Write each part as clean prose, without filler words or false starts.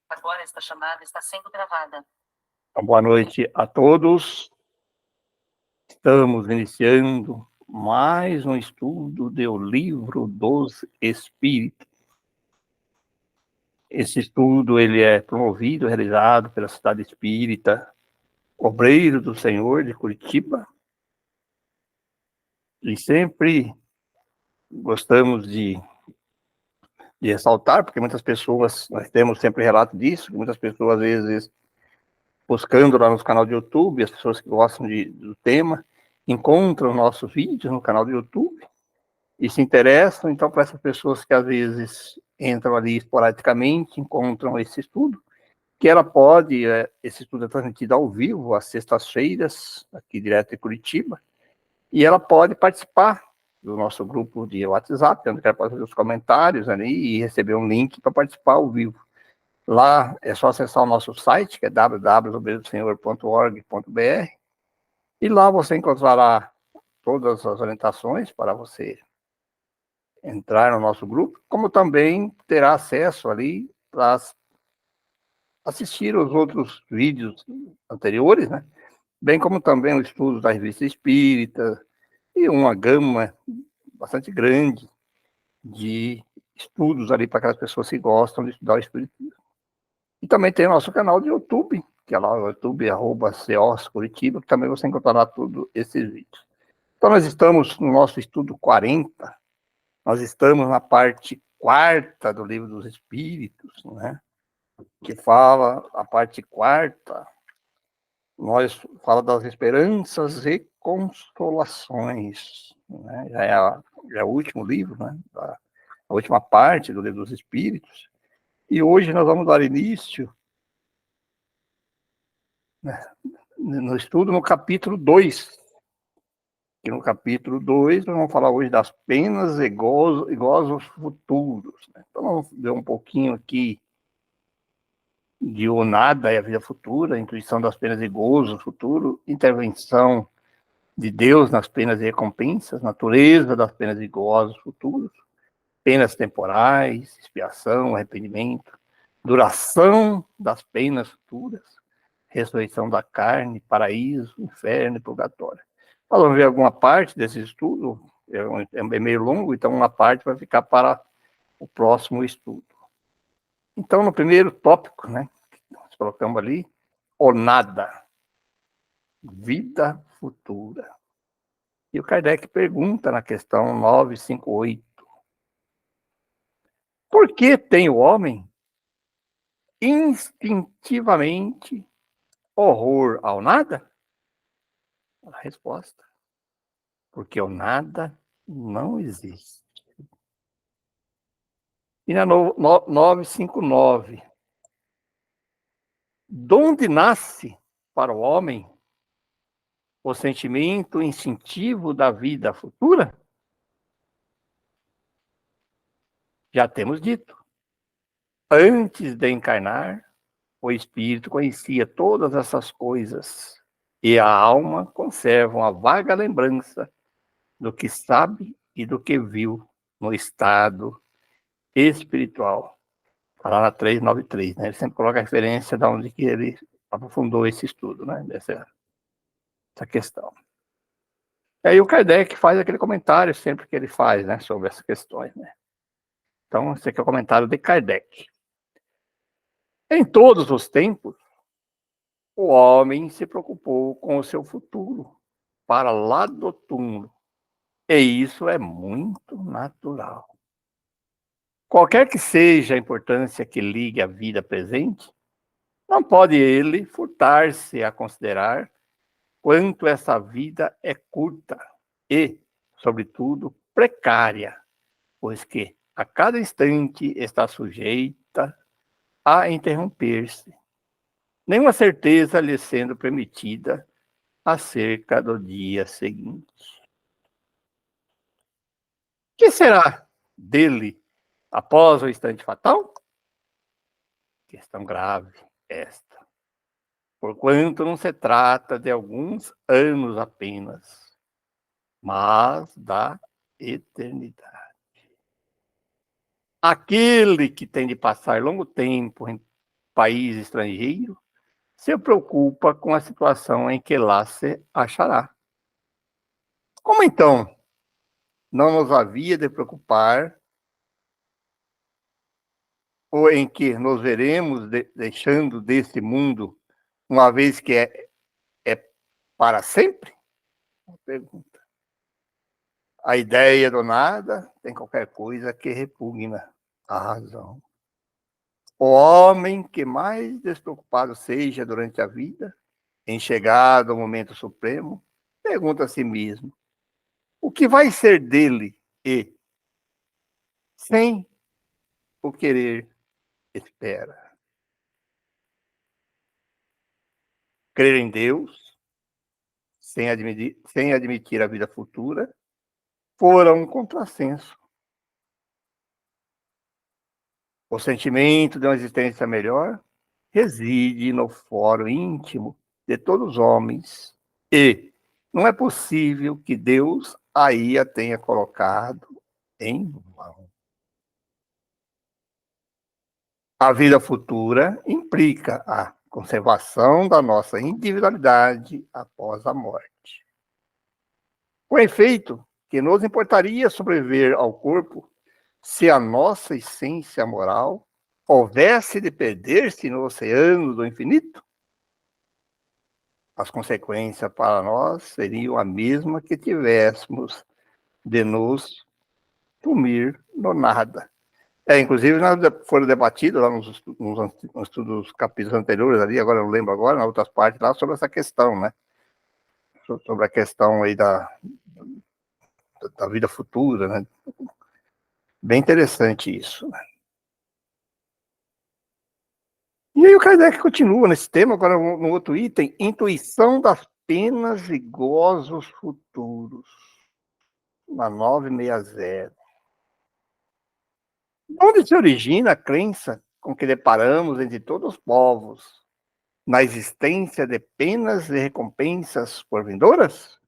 Agora esta chamada está sendo gravada. Boa noite a todos. Estamos iniciando mais um estudo do Livro dos Espíritos. Esse estudo ele é promovido, realizado pela Cidade Espírita Obreiro do Senhor de Curitiba. E sempre gostamos de ressaltar, porque muitas pessoas, nós temos sempre relato disso, que muitas pessoas às vezes buscando lá no canal do YouTube, as pessoas que gostam do tema, encontram nossos vídeos no canal do YouTube e se interessam. Então, para essas pessoas que às vezes entram ali esporadicamente, encontram esse estudo, que ela pode, esse estudo é transmitido ao vivo, às sextas-feiras, aqui direto em Curitiba, e ela pode participar do nosso grupo de WhatsApp, onde ela pode fazer os comentários ali e receber um link para participar ao vivo. Lá é só acessar o nosso site, que é www.obreirodosenhor.org.br, e lá você encontrará todas as orientações para você entrar no nosso grupo, como também terá acesso ali para assistir os outros vídeos anteriores, né? Bem como também o estudo da Revista Espírita e uma gama bastante grande de estudos ali para aquelas pessoas que gostam de estudar o Espiritismo. E também tem o nosso canal de YouTube, que é lá o YouTube, @CEOS Curitiba, que também você encontrará todos esses vídeos. Então, nós estamos no nosso estudo 40, nós estamos na parte quarta do Livro dos Espíritos, né? Que fala, a parte quarta, nós fala das esperanças e consolações, né? Já é o último livro, né? A última parte do Livro dos Espíritos. E hoje nós vamos dar início, né, no estudo no capítulo 2. E no capítulo 2 nós vamos falar hoje das penas e gozos futuros, né? Então vamos ver um pouquinho aqui de o nada e a vida futura, a intuição das penas e gozos futuro, intervenção de Deus nas penas e recompensas, natureza das penas e gozos futuros, penas temporais, expiação, arrependimento, duração das penas futuras, ressurreição da carne, paraíso, inferno e purgatório. Vamos ver alguma parte desse estudo, é meio longo, então uma parte vai ficar para o próximo estudo. Então, no primeiro tópico, né, nós colocamos ali, o nada, vida futura. E o Kardec pergunta na questão 958, por que tem o homem instintivamente horror ao nada? A resposta, porque o nada não existe. E na 959, donde nasce para o homem o sentimento instintivo da vida futura? Já temos dito, antes de encarnar, o espírito conhecia todas essas coisas e a alma conserva uma vaga lembrança do que sabe e do que viu no estado espiritual. Está lá na 393, né? Ele sempre coloca a referência de onde que ele aprofundou esse estudo, né? Essa questão. E aí o Kardec faz aquele comentário sempre que ele faz, né, sobre essas questões, né? Então, esse aqui é o comentário de Kardec. Em todos os tempos, o homem se preocupou com o seu futuro, para lá do túmulo. E isso é muito natural. Qualquer que seja a importância que ligue a vida presente, não pode ele furtar-se a considerar quanto essa vida é curta e, sobretudo, precária, pois que a cada instante está sujeita a interromper-se, nenhuma certeza lhe sendo permitida acerca do dia seguinte. O que será dele após o instante fatal? Questão grave esta, porquanto não se trata de alguns anos apenas, mas da eternidade. Aquele que tem de passar longo tempo país estrangeiro, se preocupa com a situação em que lá se achará. Como então não nos havia de preocupar, ou em que nos veremos deixando deste mundo, uma vez que é para sempre? Pergunta. A ideia do nada tem qualquer coisa que repugna a razão. O homem que mais despreocupado seja durante a vida, em chegado ao momento supremo, pergunta a si mesmo: o que vai ser dele? E, sem o querer, espera. Crer em Deus, sem admitir a vida futura, fora um contrassenso. O sentimento de uma existência melhor reside no fórum íntimo de todos os homens e não é possível que Deus aí a tenha colocado em vão. A vida futura implica a conservação da nossa individualidade após a morte. Com efeito, que nos importaria sobreviver ao corpo se a nossa essência moral houvesse de perder-se no oceano do infinito? As consequências para nós seriam a mesma que tivéssemos de nos sumir no nada. Inclusive, nós foram debatidos lá nos estudos capítulos anteriores ali, agora eu não lembro agora, nas outras partes lá, sobre essa questão, né? Sobre a questão aí da vida futura, né? Bem interessante isso. E aí o Kardec continua nesse tema, agora no outro item, intuição das penas e gozos futuros, na 960. Onde se origina a crença com que deparamos entre todos os povos na existência de penas e recompensas por vindouras?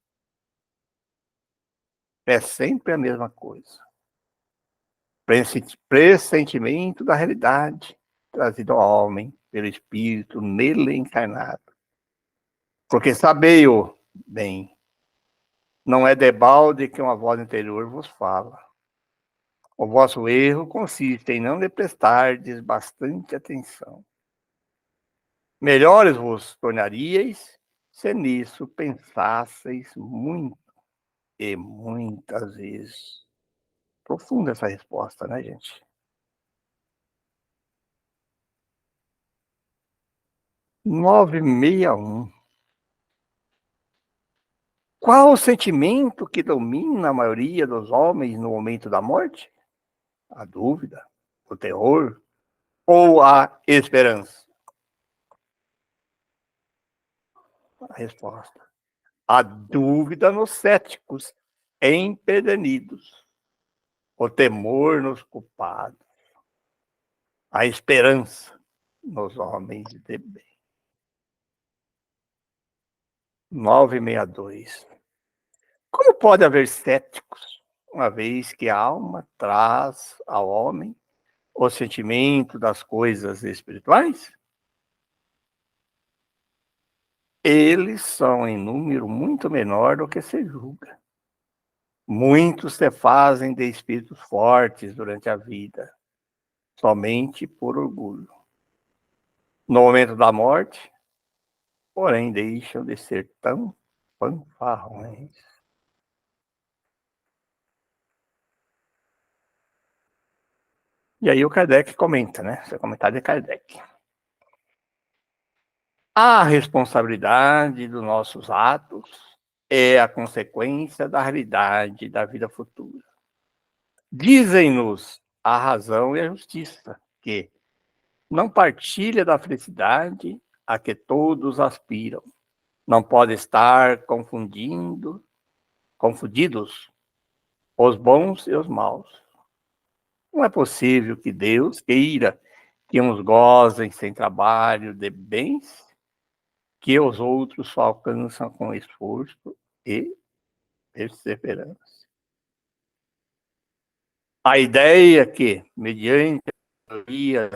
É sempre a mesma coisa. Pressentimento da realidade trazido ao homem pelo espírito nele encarnado. Porque sabei-o bem, não é debalde que uma voz interior vos fala. O vosso erro consiste em não lhe prestardes bastante atenção. Melhores vos tornaríeis se nisso pensasseis muito e muitas vezes. Profunda essa resposta, né, gente? 961. Qual o sentimento que domina a maioria dos homens no momento da morte? A dúvida, o terror ou a esperança? A resposta: a dúvida nos céticos empedernidos, o temor nos culpados, a esperança nos homens de bem. 962. Como pode haver céticos, uma vez que a alma traz ao homem o sentimento das coisas espirituais? Eles são em número muito menor do que se julga. Muitos se fazem de espíritos fortes durante a vida, somente por orgulho. No momento da morte, porém, deixam de ser tão fanfarrões. E aí o Kardec comenta, né? Esse comentário de Kardec. A responsabilidade dos nossos atos é a consequência da realidade da vida futura. Dizem-nos a razão e a justiça que não partilha da felicidade a que todos aspiram. Não pode estar confundidos os bons e os maus. Não é possível que Deus queira que uns gozem sem trabalho de bens que os outros só alcançam com esforço e perseverança. A ideia que, mediante a teoria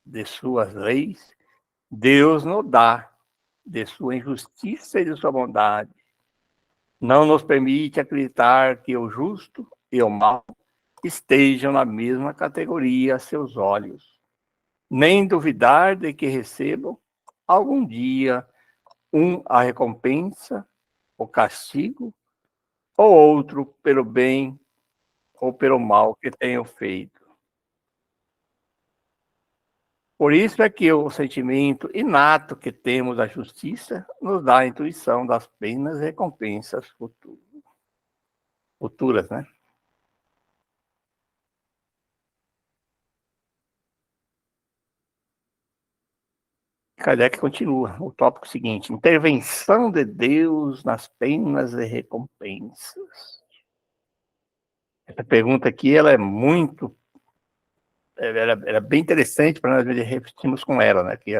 de suas leis, Deus nos dá de sua injustiça e de sua bondade. Não nos permite acreditar que o justo e o mal estejam na mesma categoria a seus olhos, nem duvidar de que recebam algum dia a recompensa, o castigo, ou outro pelo bem ou pelo mal que tenham feito. Por isso é que o sentimento inato que temos da justiça nos dá a intuição das penas e recompensas futuras, né? Kardec continua, o tópico seguinte: intervenção de Deus nas penas e recompensas. Essa pergunta aqui, ela é muito, ela é bem interessante para nós refletirmos com ela, né? Que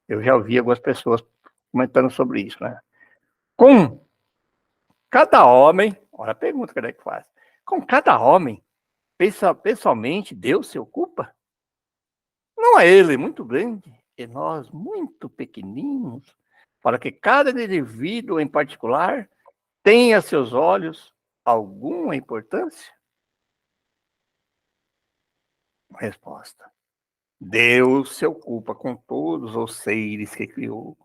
eu já ouvi algumas pessoas comentando sobre isso, né? Com cada homem, olha a pergunta que Kardec faz, com cada homem, pessoalmente, Deus se ocupa? Não é ele muito grande e nós muito pequeninos, para que cada indivíduo em particular tenha a seus olhos alguma importância? Resposta: Deus se ocupa com todos os seres que criou,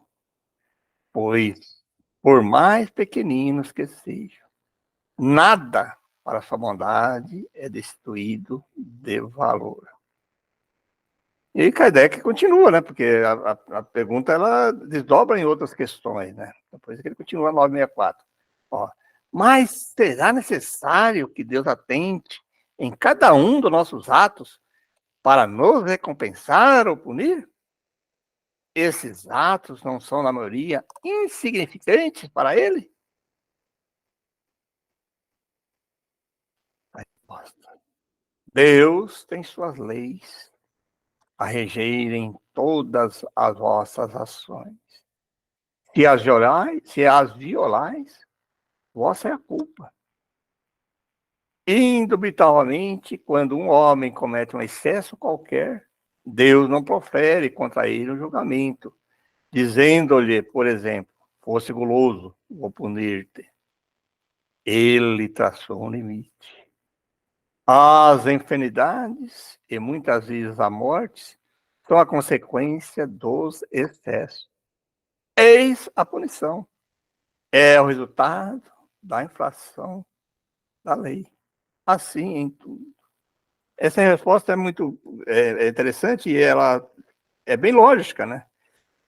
pois, por mais pequeninos que sejam, nada para sua bondade é destituído de valor. E aí Kardec continua, né? Porque a pergunta ela desdobra em outras questões, né? Depois ele continua 964. Ó, mas será necessário que Deus atente em cada um dos nossos atos para nos recompensar ou punir? Esses atos não são, na maioria, insignificantes para ele? Deus tem suas leis a regerem todas as vossas ações. Se as violais, vossa é a culpa. Indubitavelmente, quando um homem comete um excesso qualquer, Deus não profere contra ele um julgamento, dizendo-lhe, por exemplo, fosse guloso, vou punir-te. Ele traçou um limite. As enfermidades e muitas vezes a morte são a consequência dos excessos. Eis a punição. É o resultado da infração da lei. Assim em tudo. Essa resposta é muito interessante e ela é bem lógica, né?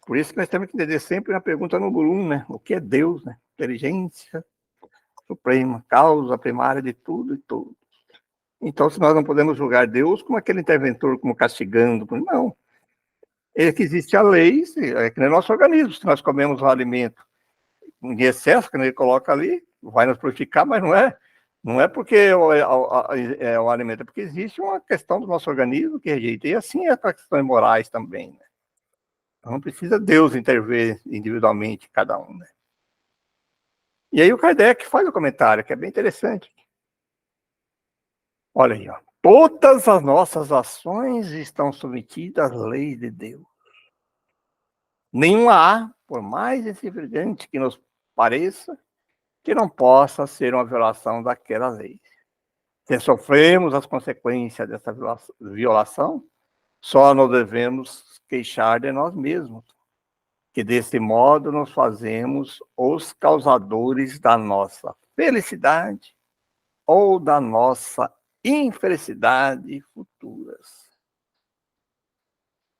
Por isso que nós temos que entender sempre na pergunta número 1, né? O que é Deus, né? Inteligência suprema, causa primária de tudo e tudo. Então, se nós não podemos julgar Deus como aquele interventor, como castigando, não. É que existe a lei, é que no nosso organismo, se nós comemos um alimento em excesso, que ele coloca ali, vai nos purificar, mas não é porque o alimento, é porque existe uma questão do nosso organismo que rejeita. E assim é para questões morais também, né? Então não precisa Deus intervir individualmente cada um, né? E aí o Kardec faz o comentário, que é bem interessante. Olha aí, ó. Todas as nossas ações estão submetidas às leis de Deus. Nenhuma há, por mais insignificante que nos pareça, que não possa ser uma violação daquela lei. Se sofremos as consequências dessa violação, só nos devemos queixar de nós mesmos, que desse modo nos fazemos os causadores da nossa felicidade ou da nossa infelicidade futuras.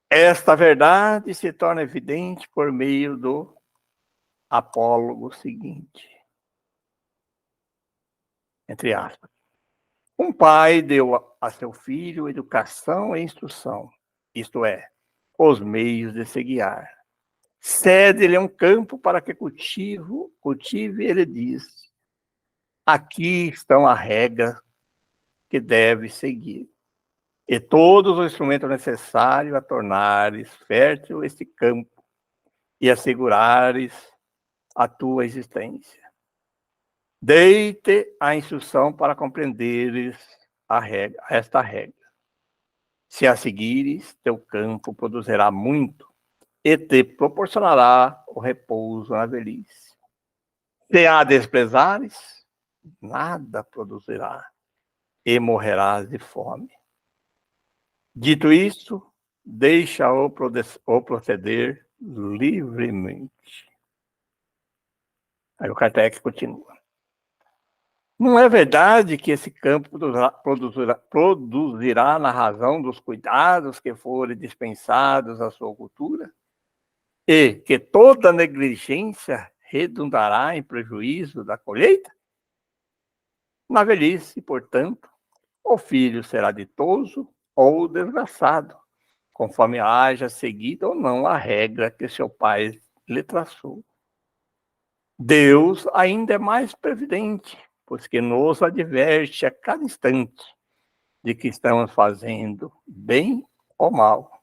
Esta verdade se torna evidente por meio do apólogo seguinte, entre aspas. Um pai deu a seu filho educação e instrução, isto é, os meios de se guiar. Cede-lhe um campo para que cultive, ele diz: aqui estão as regras que deve seguir, e todos os instrumentos necessários a tornares fértil este campo e assegurares a tua existência. Dei-te a instrução para compreenderes esta regra. Se a seguires, teu campo produzirá muito e te proporcionará o repouso na velhice. Se a desprezares, nada produzirá e morrerás de fome. Dito isso, deixa-o proceder livremente. Aí o Kardec continua. Não é verdade que esse campo produzirá na razão dos cuidados que forem dispensados à sua cultura? E que toda negligência redundará em prejuízo da colheita? Na velhice, portanto, o filho será ditoso ou desgraçado, conforme haja seguido ou não a regra que seu pai lhe traçou. Deus ainda é mais previdente, pois que nos adverte a cada instante de que estamos fazendo bem ou mal.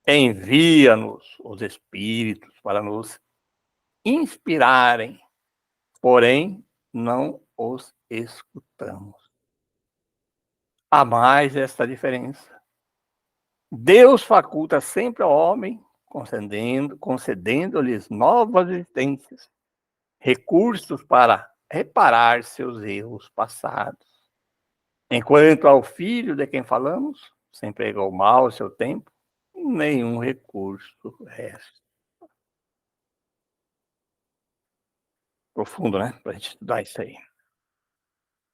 Envia-nos os espíritos para nos inspirarem, porém não os escutamos. Há mais esta diferença. Deus faculta sempre ao homem, concedendo-lhes novas existências, recursos para reparar seus erros passados. Enquanto ao filho de quem falamos, se empregou mal o seu tempo, nenhum recurso resta. Profundo, né? Para a gente estudar isso aí.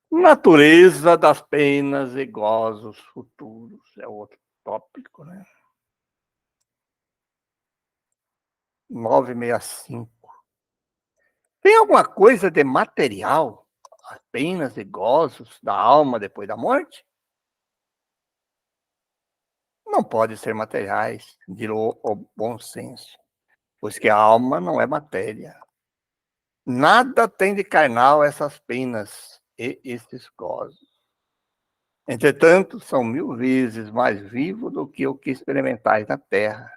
Natureza das penas e gozos futuros é outro tópico, né? 965. Tem alguma coisa de material, as penas e gozos da alma depois da morte? Não pode ser materiais, dirou o bom senso, pois que a alma não é matéria. Nada tem de carnal essas penas e esses gozos. Entretanto, são 1000 vezes mais vivos do que o que experimentais na terra,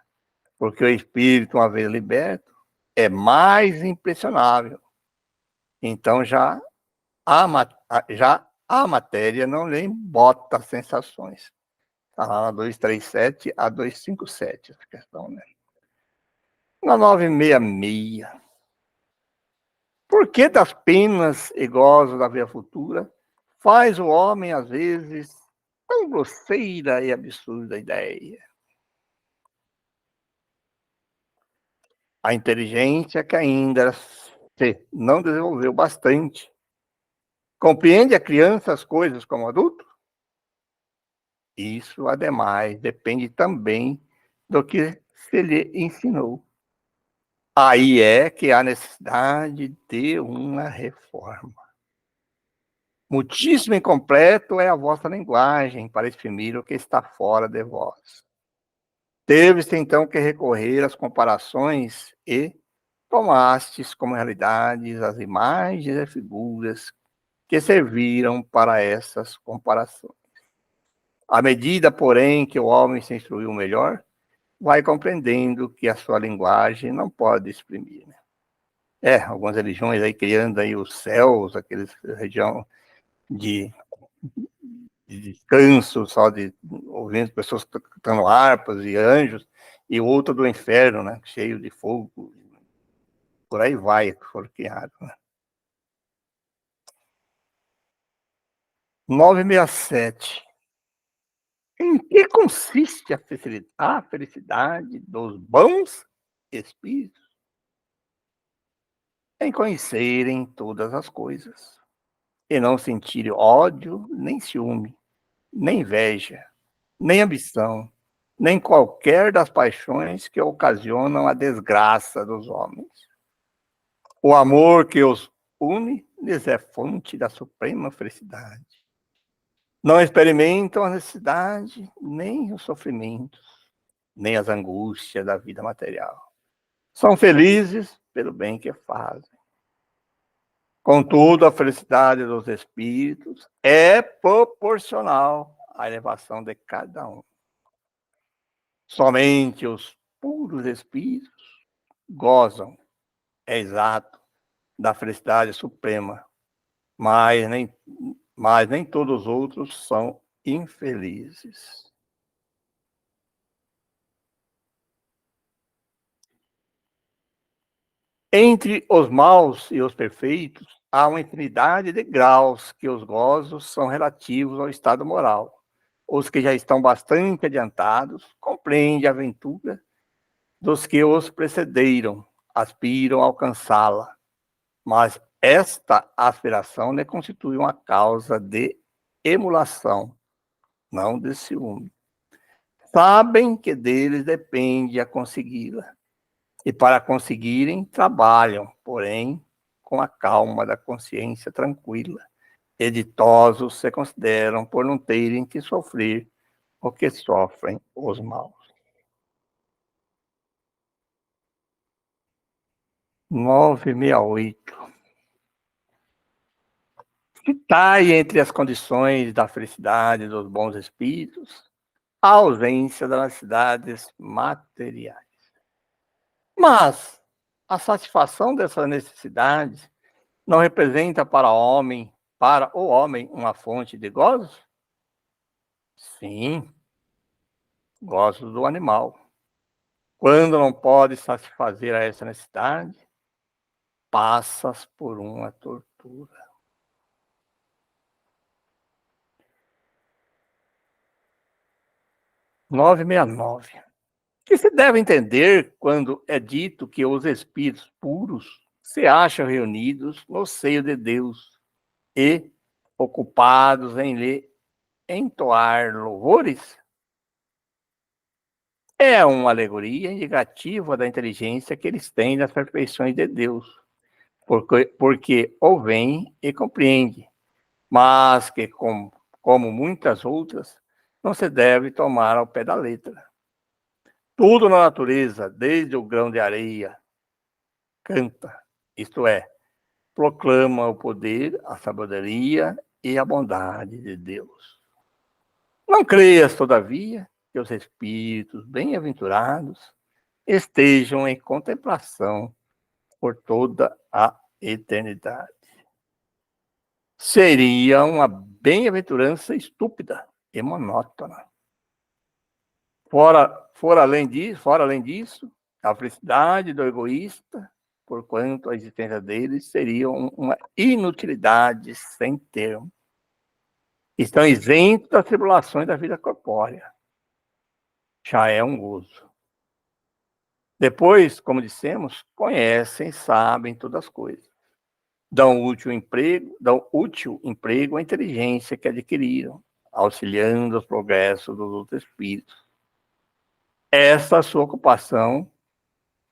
porque o espírito, uma vez liberto, é mais impressionável. Então já a matéria não lhe embota sensações. Está lá na 237 a 257, essa questão, né? Na 966. Por que das penas e gozos da vida futura faz o homem, às vezes, tão grosseira e absurda ideia? A inteligência que ainda se não desenvolveu bastante. Compreende a criança as coisas como adulto? Isso, ademais, depende também do que se lhe ensinou. Aí é que há necessidade de uma reforma. Muitíssimo incompleto é a vossa linguagem para exprimir o que está fora de vós. Teve-se então que recorrer às comparações e tomastes como realidades as imagens e figuras que serviram para essas comparações. À medida, porém, que o homem se instruiu melhor, vai compreendendo que a sua linguagem não pode exprimir. Algumas religiões aí criando aí os céus, aqueles região de descanso, só de ouvindo pessoas cantando harpas e anjos, e outra do inferno, né, cheio de fogo, por aí vai, foram criados. Né? 967. Em que consiste a felicidade dos bons espíritos? Em conhecerem todas as coisas, e não sentirem ódio, nem ciúme, nem inveja, nem ambição, nem qualquer das paixões que ocasionam a desgraça dos homens. O amor que os une lhes é fonte da suprema felicidade. Não experimentam a necessidade, nem os sofrimentos, nem as angústias da vida material. São felizes pelo bem que fazem. Contudo, a felicidade dos espíritos é proporcional à elevação de cada um. Somente os puros espíritos gozam, é exato, da felicidade suprema, mas nem todos os outros são infelizes. Entre os maus e os perfeitos, há uma infinidade de graus que os gozos são relativos ao estado moral. Os que já estão bastante adiantados compreendem a aventura dos que os precederam, aspiram a alcançá-la. Mas esta aspiração lhe constitui uma causa de emulação, não de ciúme. Sabem que deles depende a consegui-la. E para conseguirem, trabalham, porém, com a calma da consciência tranquila. E ditosos se consideram por não terem que sofrer o que sofrem os maus. 968. Que está entre as condições da felicidade dos bons espíritos a ausência das necessidades materiais. Mas a satisfação dessa necessidade não representa para o homem, uma fonte de gozos? Sim, gozos do animal. Quando não pode satisfazer a essa necessidade, passas por uma tortura. 969. O que se deve entender quando é dito que os espíritos puros se acham reunidos no seio de Deus e ocupados em lhe entoar louvores? É uma alegoria indicativa da inteligência que eles têm das perfeições de Deus, porque o veem e compreende, mas que, como muitas outras, não se deve tomar ao pé da letra. Tudo na natureza, desde o grão de areia, canta, isto é, proclama o poder, a sabedoria e a bondade de Deus. Não creias, todavia, que os espíritos bem-aventurados estejam em contemplação por toda a eternidade. Seria uma bem-aventurança estúpida e monótona. Fora além disso, a felicidade do egoísta, porquanto a existência deles seria uma inutilidade sem termo. Estão isentos das tribulações da vida corpórea. Já é um gozo. Depois, como dissemos, conhecem, sabem todas as coisas. Dão útil emprego à inteligência que adquiriram, auxiliando os progressos dos outros espíritos. Essa é a sua ocupação,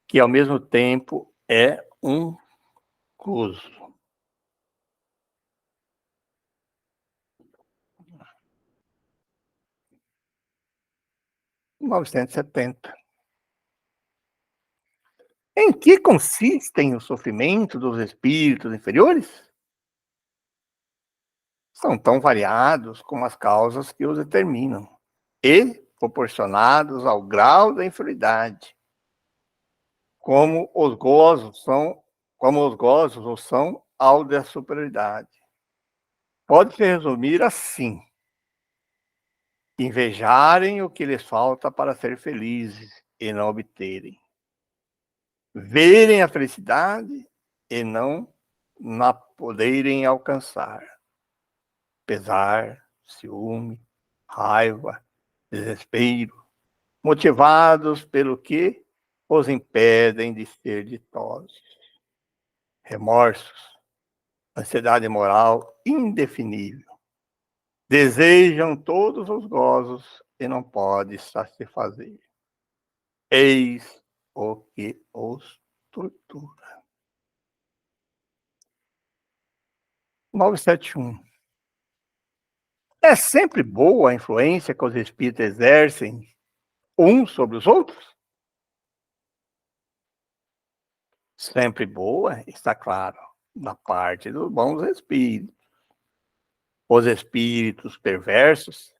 que ao mesmo tempo é um gozo. 970. Em que consistem o sofrimento dos espíritos inferiores? São tão variados como as causas que os determinam e proporcionados ao grau da inferioridade, como os gozos ou são ao da superioridade. Pode-se resumir assim: invejarem o que lhes falta para ser felizes e não obterem. Verem a felicidade e não na poderem alcançar. Pesar, ciúme, raiva, desespero, motivados pelo que os impedem de ser ditosos. Remorsos, ansiedade moral indefinível. Desejam todos os gozos e não podem satisfazer. Eis o que os tortura. 971. É sempre boa a influência que os espíritos exercem uns sobre os outros? Sempre boa, está claro, na parte dos bons espíritos. Os espíritos perversos,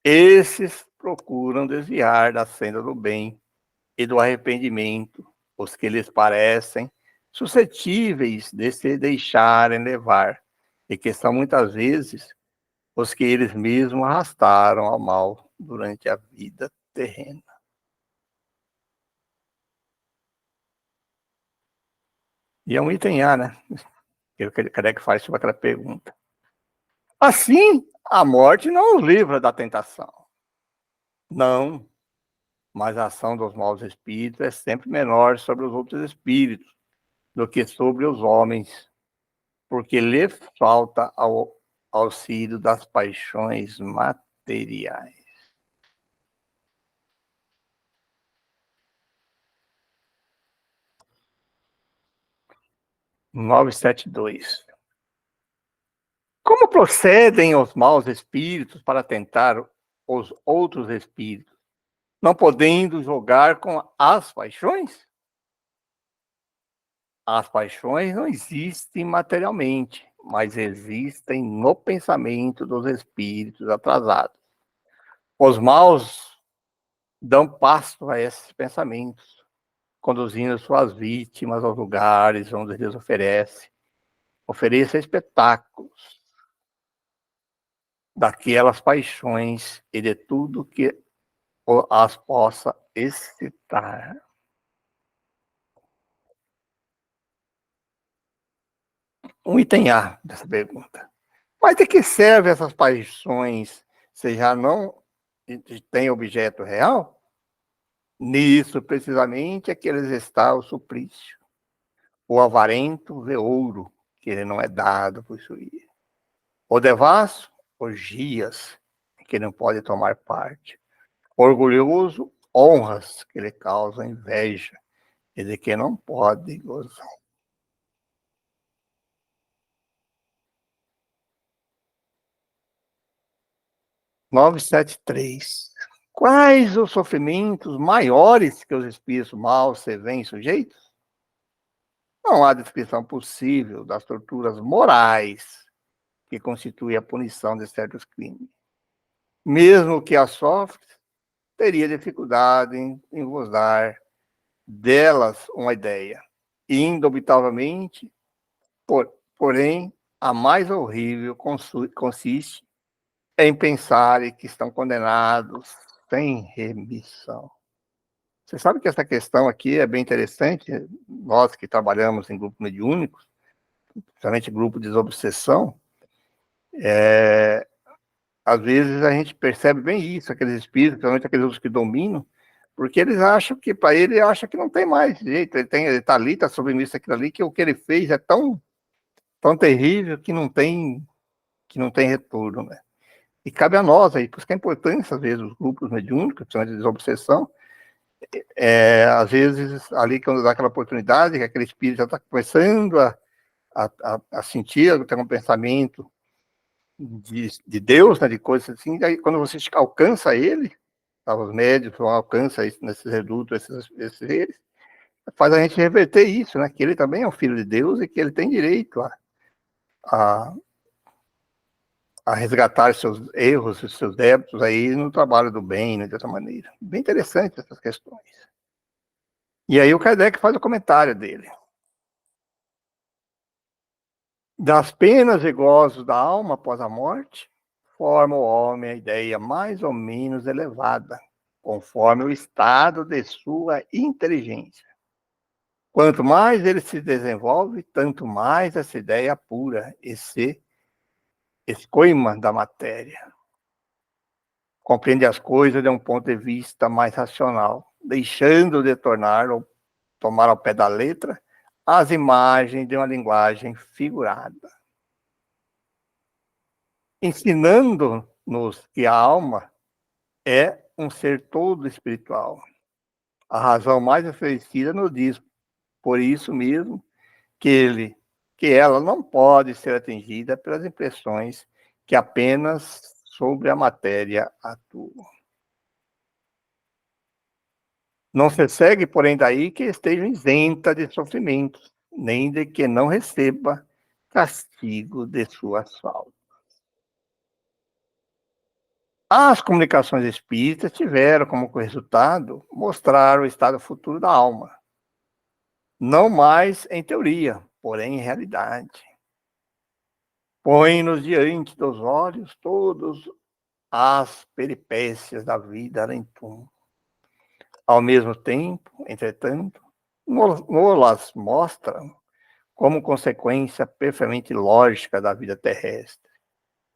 esses procuram desviar da senda do bem e do arrependimento os que lhes parecem suscetíveis de se deixarem levar, e que são muitas vezes os que eles mesmos arrastaram ao mal durante a vida terrena. E é um item A, né? Que o Kardec faz sobre aquela pergunta. Assim, a morte não os livra da tentação. Não, mas a ação dos maus espíritos é sempre menor sobre os outros espíritos do que sobre os homens, porque lhe falta ao auxílio das paixões materiais. 972. Como procedem os maus espíritos para tentar os outros espíritos, não podendo jogar com as paixões? As paixões não existem materialmente, mas existem no pensamento dos espíritos atrasados. Os maus dão pasto a esses pensamentos, conduzindo suas vítimas aos lugares onde eles oferecem espetáculos daquelas paixões e de tudo que as possa excitar. Um item A dessa pergunta. Mas de que servem essas paixões se já não têm objeto real? Nisso, precisamente, é que eles está o suplício. O avarento vê ouro, que ele não é dado possuir. O devasso, orgias, que não pode tomar parte. O orgulhoso, honras, que lhe causam inveja, e de que não pode gozar. 973. Quais os sofrimentos maiores que os espíritos maus se veem sujeitos? Não há descrição possível das torturas morais que constituem a punição de certos crimes. Mesmo que a sofre, teria dificuldade em vos dar delas uma ideia. Indubitavelmente, porém, a mais horrível consiste em pensarem que estão condenados sem remissão. Você sabe que essa questão aqui é bem interessante. Nós que trabalhamos em grupo mediúnico, principalmente grupo de desobsessão, às vezes a gente percebe bem isso, aqueles espíritos, principalmente aqueles outros que dominam, porque eles acham que, para ele, acha que não tem mais jeito, ele está ali, está submisso àquilo ali, que o que ele fez é tão terrível que não tem retorno, né? E cabe a nós aí, por isso que é importante, às vezes, os grupos mediúnicos, principalmente de desobsessão, às vezes, ali, quando dá aquela oportunidade, que aquele espírito já está começando a sentir, a ter um pensamento de Deus, né, de coisas assim, aí quando você alcança ele, tá, os médios alcançam nesses redutos, esses seres, faz a gente reverter isso, né, que ele também é um filho de Deus e que ele tem direito a, a resgatar seus erros, seus débitos aí no trabalho do bem, né, de outra maneira. Bem interessante essas questões. E aí o Kardec faz o comentário dele. Das penas e gozos da alma após a morte, forma o homem a ideia mais ou menos elevada, conforme o estado de sua inteligência. Quanto mais ele se desenvolve, tanto mais essa ideia apura e se escoima da matéria. Compreende as coisas de um ponto de vista mais racional, deixando de tomar ao pé da letra as imagens de uma linguagem figurada, ensinando-nos que a alma é um ser todo espiritual. A razão mais oferecida nos diz, por isso mesmo, que ela não pode ser atingida pelas impressões que apenas sobre a matéria atuam. Não se segue, porém, daí que esteja isenta de sofrimentos, nem de que não receba castigo de suas faltas. As comunicações espíritas tiveram como resultado mostrar o estado futuro da alma, não mais em teoria, porém em realidade. Põe-nos diante dos olhos todas as peripécias da vida além túmulo. Ao mesmo tempo, entretanto, nos mostra como consequência perfeitamente lógica da vida terrestre.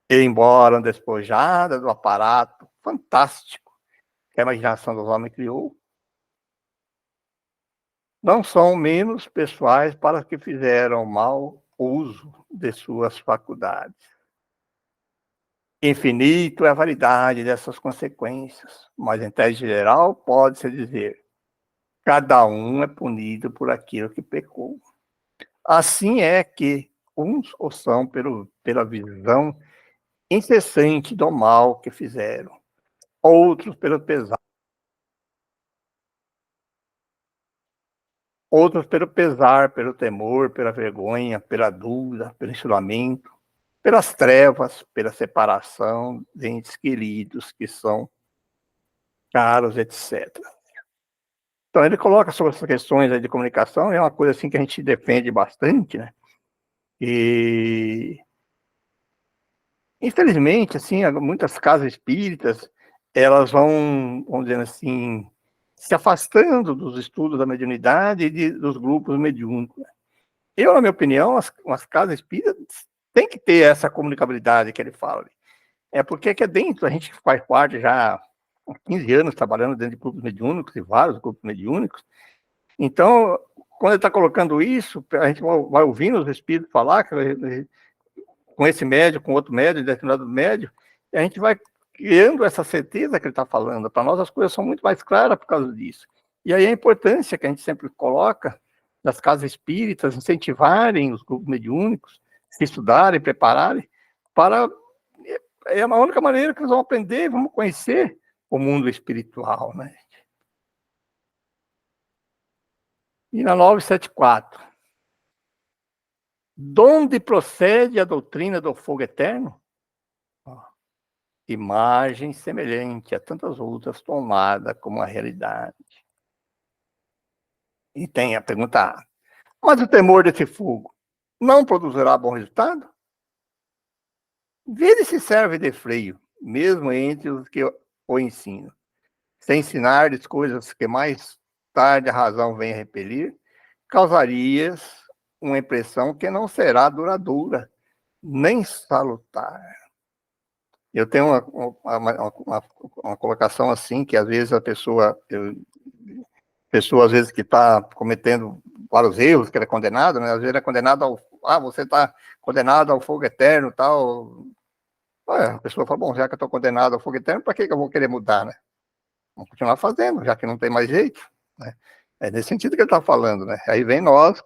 E, embora despojada do aparato fantástico que a imaginação dos homens criou, não são menos pessoais para os que fizeram mau uso de suas faculdades. Infinito é a validade dessas consequências, mas em tese geral pode-se dizer: cada um é punido por aquilo que pecou. Assim é que uns o são pela visão incessante do mal que fizeram, outros pelo pesar, pelo temor, pela vergonha, pela dúvida, pelo isolamento, pelas trevas, pela separação de entes queridos que são caros, etc. Então, ele coloca sobre essas questões aí de comunicação, é uma coisa assim que a gente defende bastante, né? E, infelizmente, assim, muitas casas espíritas, elas vão, vamos dizer assim, se afastando dos estudos da mediunidade e dos grupos mediúnicos. Eu, na minha opinião, as casas espíritas têm que ter essa comunicabilidade que ele fala. É porque aqui dentro, a gente faz parte já há 15 anos trabalhando dentro de grupos mediúnicos, e vários grupos mediúnicos. Então, quando ele está colocando isso, a gente vai ouvindo os espíritos falar com esse médio, com outro médio, determinado médio, e a gente vai criando essa certeza que ele está falando. Para nós, as coisas são muito mais claras por causa disso. E aí a importância que a gente sempre coloca das casas espíritas incentivarem os grupos mediúnicos, se estudarem, prepararem, para... É a única maneira que eles vão aprender, vamos conhecer o mundo espiritual, né? E na 974, donde procede a doutrina do fogo eterno? Imagem semelhante a tantas outras tomada como a realidade. E tem a pergunta A. Mas o temor desse fogo não produzirá bom resultado? Vede se serve de freio, mesmo entre os que o ensinam. Se ensinar-lhes coisas que mais tarde a razão vem a repelir, causarias uma impressão que não será duradoura, nem salutar. Eu tenho uma colocação assim, que às vezes a pessoa às vezes que está cometendo vários erros, que ele é condenado, né? Às vezes ele é condenado ao, você está condenado ao fogo eterno, tal. A pessoa fala, bom, já que eu estou condenado ao fogo eterno, para que eu vou querer mudar, né? Vamos continuar fazendo, já que não tem mais jeito, né? É nesse sentido que ele está falando, né? Aí vem nós,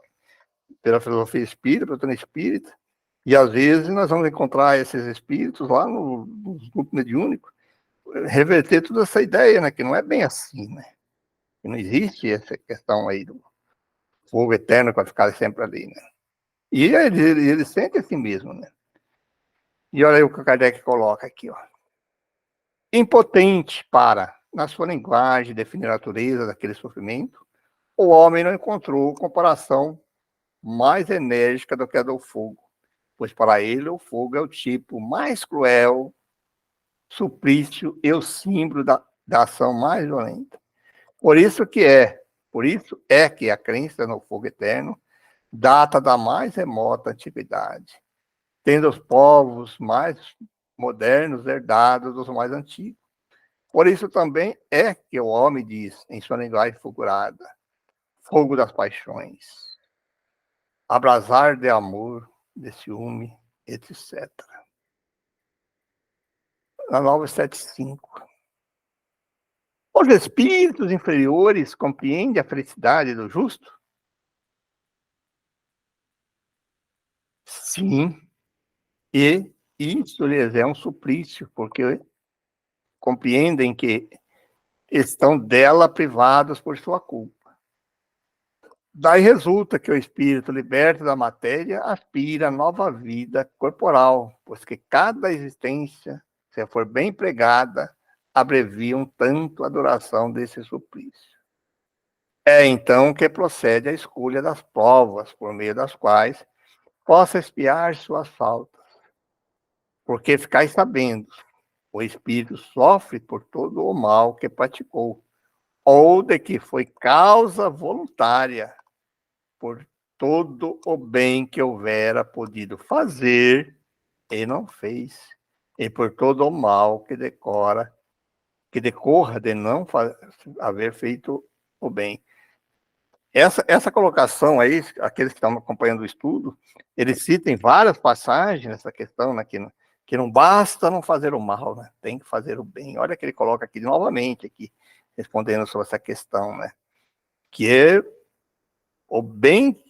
pela filosofia espírita, pela doutrina espírita, e às vezes nós vamos encontrar esses espíritos lá nos grupos mediúnicos, reverter toda essa ideia, né? Que não é bem assim, né? Que não existe essa questão aí do fogo eterno que vai ficar sempre ali, né? E ele sente assim mesmo, né? E olha aí o que o Kardec coloca aqui, ó. Impotente para, na sua linguagem, definir a natureza daquele sofrimento, o homem não encontrou comparação mais enérgica do que a do fogo, pois para ele o fogo é o tipo mais cruel, suplício e o símbolo da ação mais violenta. Por isso é que a crença no fogo eterno data da mais remota antiguidade, tendo os povos mais modernos herdado dos mais antigos. Por isso também é que o homem diz, em sua linguagem fulgurada, fogo das paixões, abrasar de amor, de ciúme, etc. Na 975. Os espíritos inferiores compreendem a felicidade do justo? Sim, e isso lhes é um suplício, porque compreendem que estão dela privados por sua culpa. Daí resulta que o espírito liberto da matéria aspira a nova vida corporal, pois que cada existência, se for bem empregada, abrevia um tanto a duração desse suplício. É então que procede a escolha das provas, por meio das quais possa expiar suas faltas. Porque ficais sabendo, o espírito sofre por todo o mal que praticou, ou de que foi causa voluntária por todo o bem que houvera podido fazer, e não fez, e por todo o mal que decorra de não haver feito o bem. Essa colocação aí, aqueles que estão acompanhando o estudo, eles citam várias passagens nessa questão, né, que não basta não fazer o mal, né, tem que fazer o bem. Olha que ele coloca aqui novamente, aqui, respondendo sobre essa questão, né, que é o bem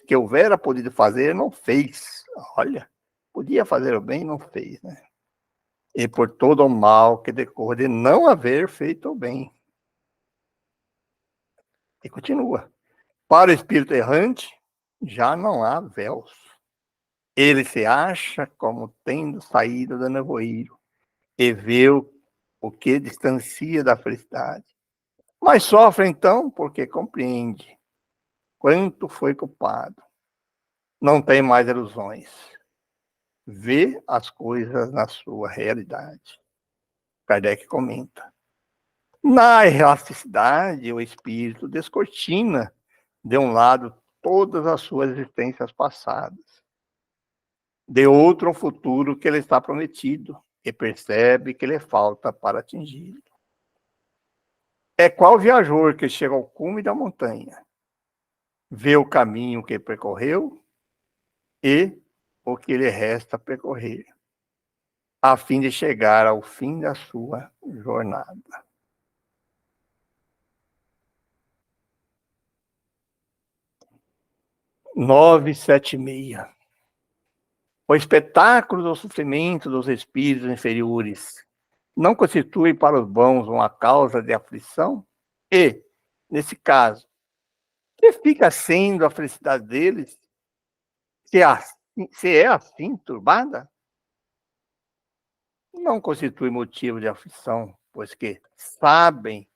que houvera podido fazer, não fez. Olha, podia fazer o bem, não fez, né? E por todo o mal que decorre de não haver feito o bem. E continua. Para o espírito errante, já não há véus. Ele se acha como tendo saído do nevoeiro e vê o que distancia da felicidade. Mas sofre então porque compreende quanto foi culpado. Não tem mais ilusões. Vê as coisas na sua realidade. Kardec comenta. Na elasticidade, o espírito descortina, de um lado, todas as suas existências passadas, de outro, um futuro que ele está prometido, e percebe que lhe falta para atingi-lo. É qual viajor que chega ao cume da montanha, vê o caminho que percorreu e o que lhe resta percorrer, a fim de chegar ao fim da sua jornada. 976. O espetáculo do sofrimento dos espíritos inferiores não constitui para os bons uma causa de aflição? E, nesse caso, que fica sendo a felicidade deles se é assim turbada? Não constitui motivo de aflição, pois que sabem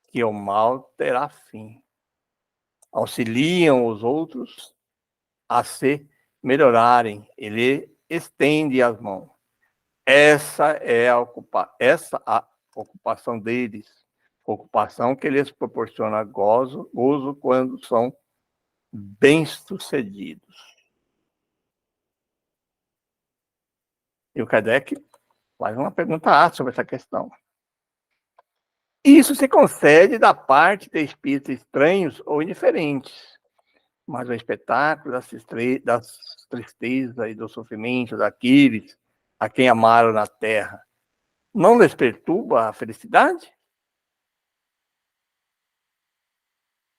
que o mal terá fim. Auxiliam os outros a se melhorarem, ele estende as mãos. Essa é a ocupação deles, ocupação que lhes proporciona gozo quando são bem-sucedidos. E o Kardec faz uma pergunta sobre essa questão. Isso se concede da parte de espíritos estranhos ou indiferentes, mas o espetáculo das tristezas e do sofrimento daqueles a quem amaram na terra não lhes perturba a felicidade?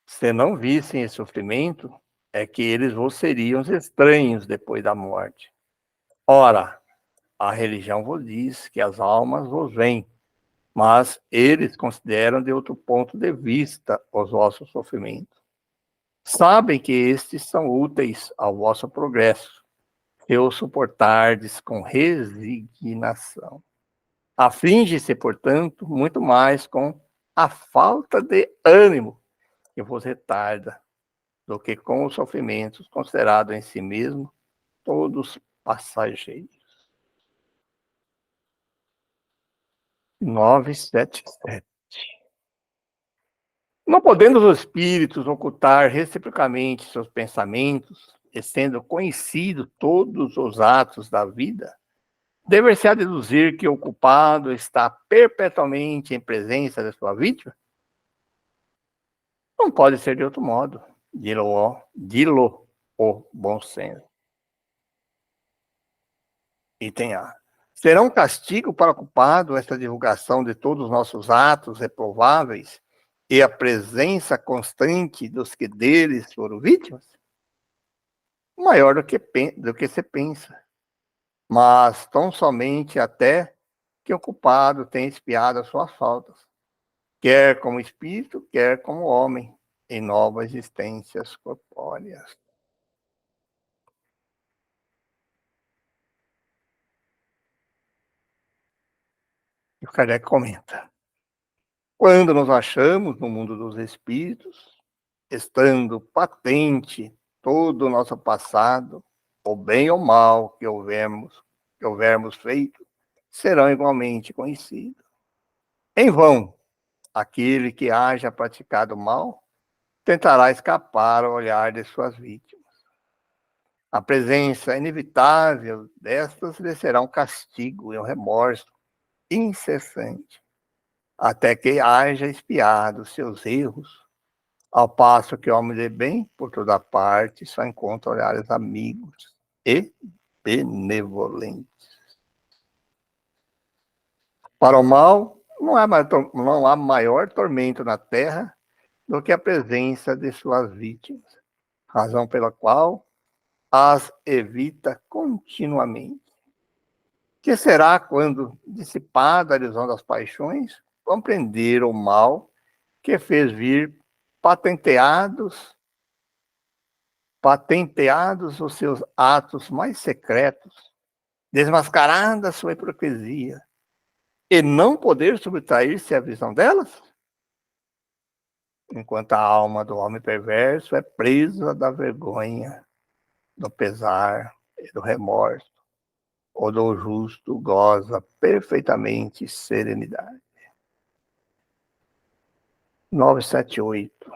Se não vissem esse sofrimento, é que eles vos seriam estranhos depois da morte. Ora, a religião vos diz que as almas vos veem, mas eles consideram de outro ponto de vista os vossos sofrimentos. Sabem que estes são úteis ao vosso progresso, e os suportardes com resignação. Aflige-se, portanto, muito mais com a falta de ânimo que vos retarda, do que com os sofrimentos considerados em si mesmo todos passageiros. 977. Não podendo os espíritos ocultar reciprocamente seus pensamentos, e sendo conhecidos todos os atos da vida, dever-se-á deduzir que o culpado está perpetuamente em presença de sua vítima? Não pode ser de outro modo, dilo o bom senso. Item A. Será um castigo para o culpado esta divulgação de todos os nossos atos reprováveis e a presença constante dos que deles foram vítimas? Maior do que se pensa, mas tão somente até que o culpado tenha expiado as suas faltas, quer como espírito, quer como homem, em novas existências corpóreas. E o Kardec comenta: quando nos achamos no mundo dos espíritos, estando patente todo o nosso passado, o bem ou mal que houvermos feito, serão igualmente conhecidos. Em vão, aquele que haja praticado mal tentará escapar ao olhar de suas vítimas. A presença inevitável destas lhe será um castigo e um remorso incessante, até que haja expiado seus erros, ao passo que o homem de bem, por toda parte, só encontra olhares amigos e benevolentes. Para o mal, não há maior tormento na terra do que a presença de suas vítimas, razão pela qual as evita continuamente. Que será quando, dissipada a ilusão das paixões, compreender o mal que fez vir patenteados os seus atos mais secretos, desmascarada a sua hipocrisia, e não poder subtrair-se à visão delas? Enquanto a alma do homem perverso é presa da vergonha, do pesar e do remorso, o do justo goza perfeitamente serenidade. 978.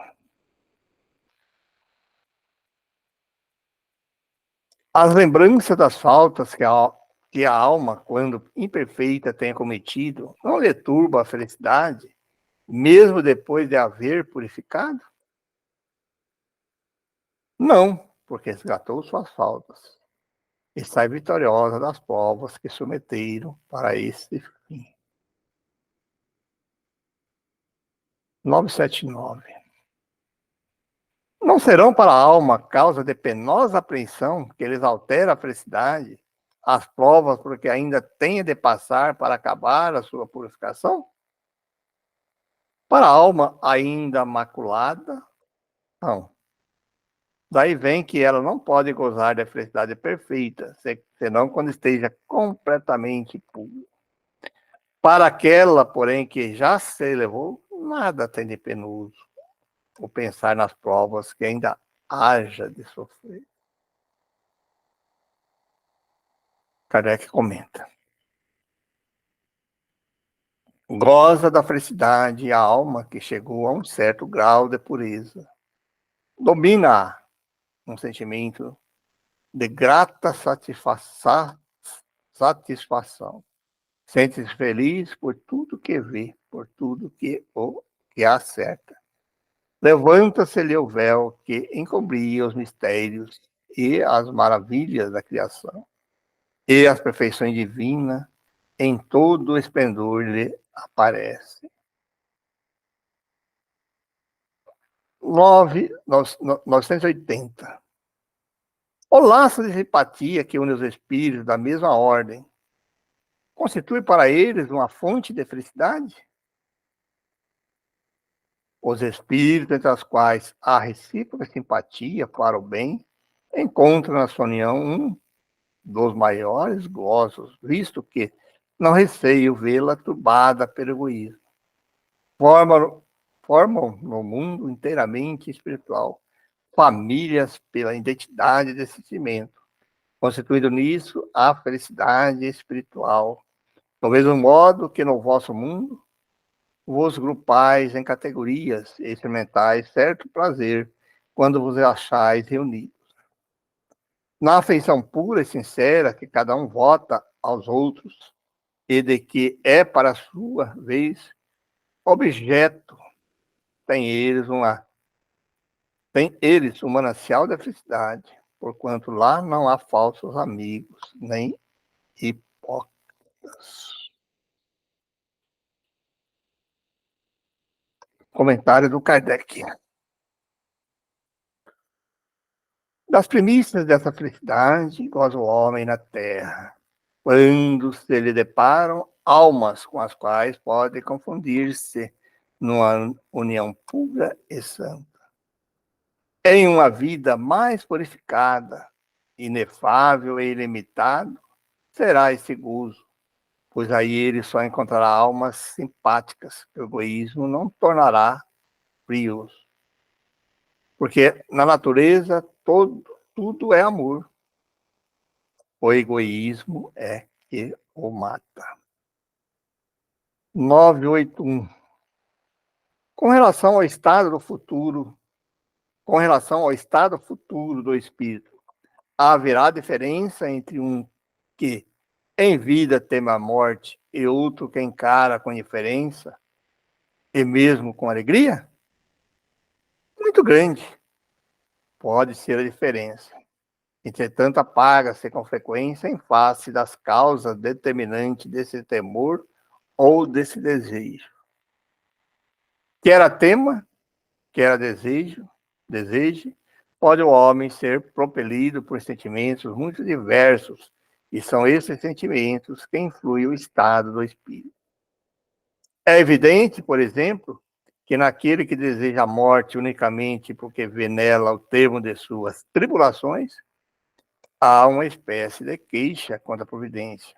As lembranças das faltas que a alma, quando imperfeita, tenha cometido, não lhe turba a felicidade, mesmo depois de haver purificado? Não, porque resgatou suas faltas e sai vitoriosa das provas que submeteram para esse fim. 979. Não serão para a alma causa de penosa apreensão que lhes altera a felicidade, as provas porque ainda tenha de passar para acabar a sua purificação? Para a alma ainda maculada, não. Daí vem que ela não pode gozar da felicidade perfeita, senão quando esteja completamente pura. Para aquela, porém, que já se elevou, nada tem de penoso o pensar nas provas que ainda haja de sofrer. Kardec comenta. Goza da felicidade a alma que chegou a um certo grau de pureza. Domina um sentimento de grata satisfação. Sente-se feliz por tudo que vê, por tudo que a acerta. Levanta-se-lhe o véu que encobria os mistérios e as maravilhas da criação, e as perfeições divinas em todo o esplendor lhe aparece. 980. O laço de simpatia que une os espíritos da mesma ordem constitui para eles uma fonte de felicidade? Os espíritos entre os quais há recíproca simpatia para o bem encontram na sua união um dos maiores gozos, visto que não receio vê-la turbada pelo egoísmo. Formam no mundo inteiramente espiritual famílias pela identidade de sentimento, constituindo nisso a felicidade espiritual. Do mesmo modo que no vosso mundo, vos grupais em categorias e experimentais certo prazer quando vos achais reunidos. Na afeição pura e sincera que cada um vota aos outros, e de que é, para sua vez, objeto, tem eles um manancial da felicidade, porquanto lá não há falsos amigos, nem hipócritas. Comentário do Kardec. Das primícias dessa felicidade goza o homem na terra, quando se lhe deparam almas com as quais pode confundir-se numa união pura e santa. Em uma vida mais purificada, inefável e ilimitado, será esse gozo, pois aí ele só encontrará almas simpáticas, que o egoísmo não tornará frios. Porque na natureza tudo é amor. O egoísmo é que o mata. 981. Com relação ao estado do futuro com relação ao estado futuro do espírito, haverá diferença entre um que em vida teme a morte e outro que encara com indiferença e mesmo com alegria? Muito grande pode ser a diferença. Entretanto, apaga-se com frequência em face das causas determinantes desse temor ou desse desejo. Quer a tema, quer a deseje, pode o homem ser propelido por sentimentos muito diversos, e são esses sentimentos que influem o estado do espírito. É evidente, por exemplo, que naquele que deseja a morte unicamente porque vê nela o termo de suas tribulações, há uma espécie de queixa contra a providência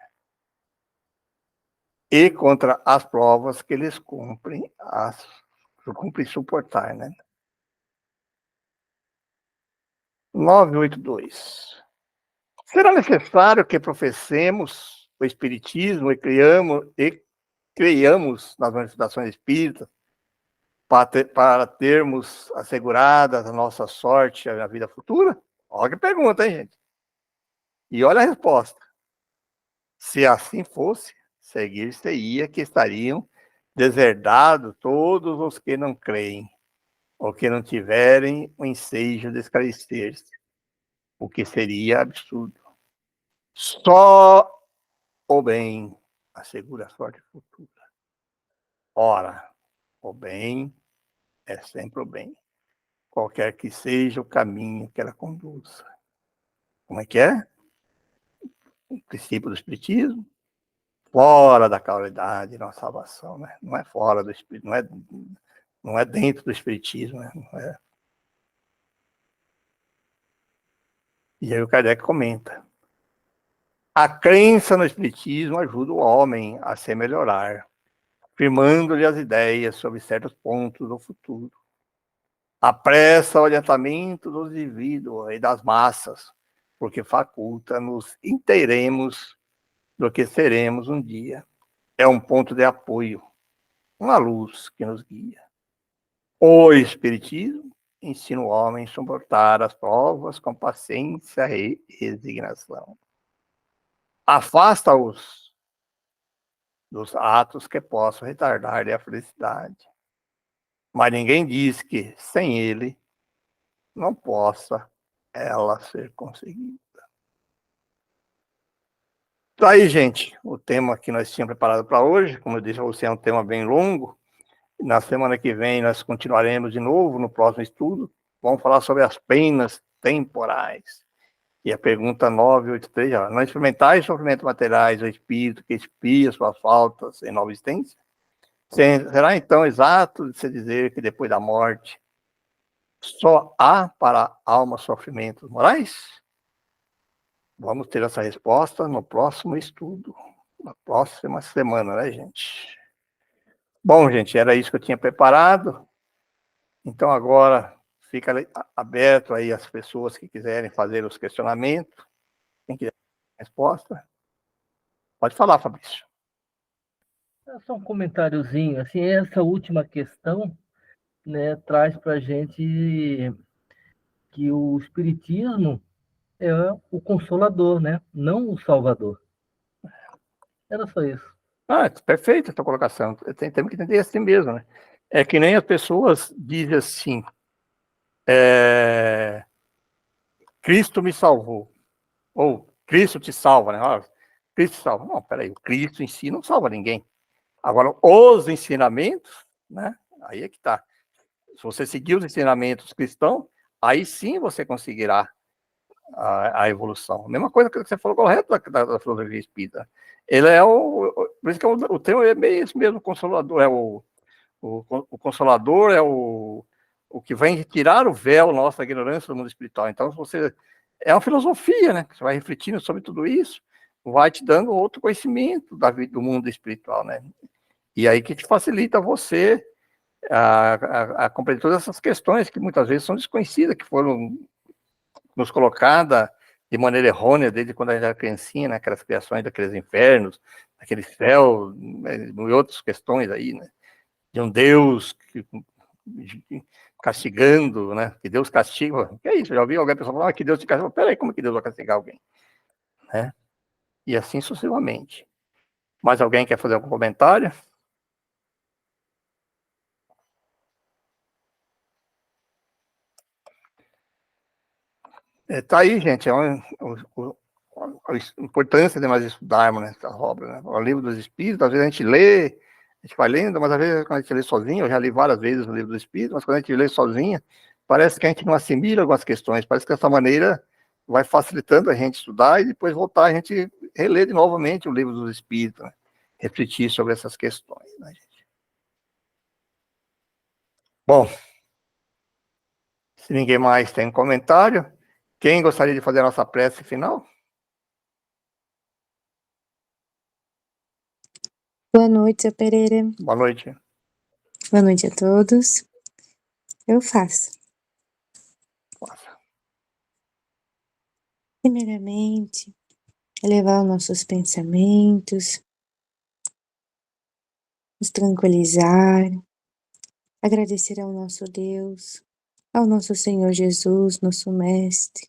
e contra as provas que eles cumprem suportar, né? 982. Será necessário que professemos o Espiritismo e creiamos nas manifestações espíritas para termos assegurada a nossa sorte na vida futura? Olha que pergunta, hein, gente? E olha a resposta. Se assim fosse, seguir-se-ia que estariam deserdados todos os que não creem, ou que não tiverem o ensejo de esclarecer-se, o que seria absurdo. Só o bem assegura a sorte futura. Ora, o bem é sempre o bem, qualquer que seja o caminho que ela conduza. Como é que é? O princípio do Espiritismo, fora da causalidade da salvação, né? Não é fora do Espírito, não é dentro do Espiritismo, né? Não é. E aí o Kardec comenta: a crença no Espiritismo ajuda o homem a se melhorar, firmando-lhe as ideias sobre certos pontos do futuro. Apressa o adiantamento dos indivíduos e das massas, porque faculta-nos inteiremos do que seremos um dia. É um ponto de apoio, uma luz que nos guia. O Espiritismo ensina o homem a suportar as provas com paciência e resignação. Afasta-os dos atos que possam retardar-lhe a felicidade. Mas ninguém diz que, sem ele, não possa ela ser conseguida. Então aí, gente, o tema que nós tínhamos preparado para hoje, como eu disse, você é um tema bem longo. Na semana que vem nós continuaremos de novo no próximo estudo. Vamos falar sobre as penas temporais. E a pergunta 983, não experimentais sofrimentos materiais, o espírito que expia suas faltas em nova existência? Será então exato de se dizer que depois da morte só há para a alma sofrimentos morais? Vamos ter essa resposta no próximo estudo, na próxima semana, né, gente? Bom, gente, era isso que eu tinha preparado. Então agora fica aberto aí as pessoas que quiserem fazer os questionamentos. Quem quiser resposta, pode falar, Fabrício. É só um comentáriozinho, assim, essa última questão, né, traz para a gente que o Espiritismo é o consolador, né, não o salvador. Era só isso. Perfeita a tua colocação. Temos que entender assim mesmo, né? É que nem as pessoas dizem assim, Cristo me salvou, ou Cristo te salva, né? Cristo te salva. Não, peraí, o Cristo em si não salva ninguém. Agora, os ensinamentos, né? Aí é que tá. Se você seguir os ensinamentos cristãos, aí sim você conseguirá a evolução. A mesma coisa que você falou correto da filosofia espírita. Ele é por isso que o termo é meio esse mesmo, consolador, o consolador é o que vai tirar o véu nosso da ignorância do mundo espiritual. Então, você é uma filosofia, né? Você vai refletindo sobre tudo isso, vai te dando outro conhecimento do mundo espiritual, né? E aí que te facilita você a compreender todas essas questões que muitas vezes são desconhecidas, que foram nos colocadas de maneira errônea desde quando a gente era criancinha, né? Aquelas criações daqueles infernos, aquele céu, né? E outras questões aí, né? De um Deus castigando, né? Que Deus castiga. Que é isso? Eu já ouvi alguém pessoal falar que Deus te castiga. Peraí, como que Deus vai castigar alguém? Né? E assim sucessivamente. Mais alguém quer fazer algum comentário? Tá aí, gente. A importância de nós estudarmos nessa obra, né? O livro dos Espíritos, às vezes a gente lê, a gente vai lendo, mas às vezes quando a gente lê sozinho, eu já li várias vezes o livro dos Espíritos, mas quando a gente lê sozinha, parece que a gente não assimila algumas questões, parece que dessa maneira vai facilitando a gente estudar e depois voltar a gente reler de novamente o livro dos Espíritos, né? Refletir sobre essas questões, né, gente? Bom, se ninguém mais tem comentário, quem gostaria de fazer a nossa prece final? Boa noite, seu Pereira. Boa noite. Boa noite a todos. Eu faço. Nossa. Primeiramente, elevar os nossos pensamentos, nos tranquilizar, agradecer ao nosso Deus, ao nosso Senhor Jesus, nosso Mestre,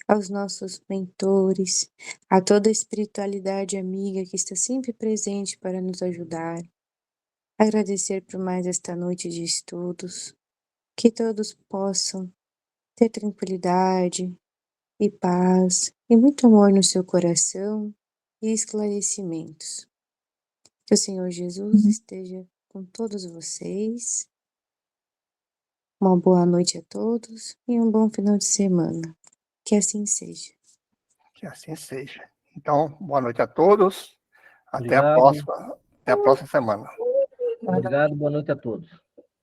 aos nossos mentores, a toda a espiritualidade amiga que está sempre presente para nos ajudar. Agradecer por mais esta noite de estudos, que todos possam ter tranquilidade e paz e muito amor no seu coração e esclarecimentos. Que o Senhor Jesus esteja com todos vocês. Uma boa noite a todos e um bom final de semana. Que assim seja. Que assim seja. Então, boa noite a todos. Até a Obrigado. próxima. Até a próxima semana. Obrigado, boa noite a todos.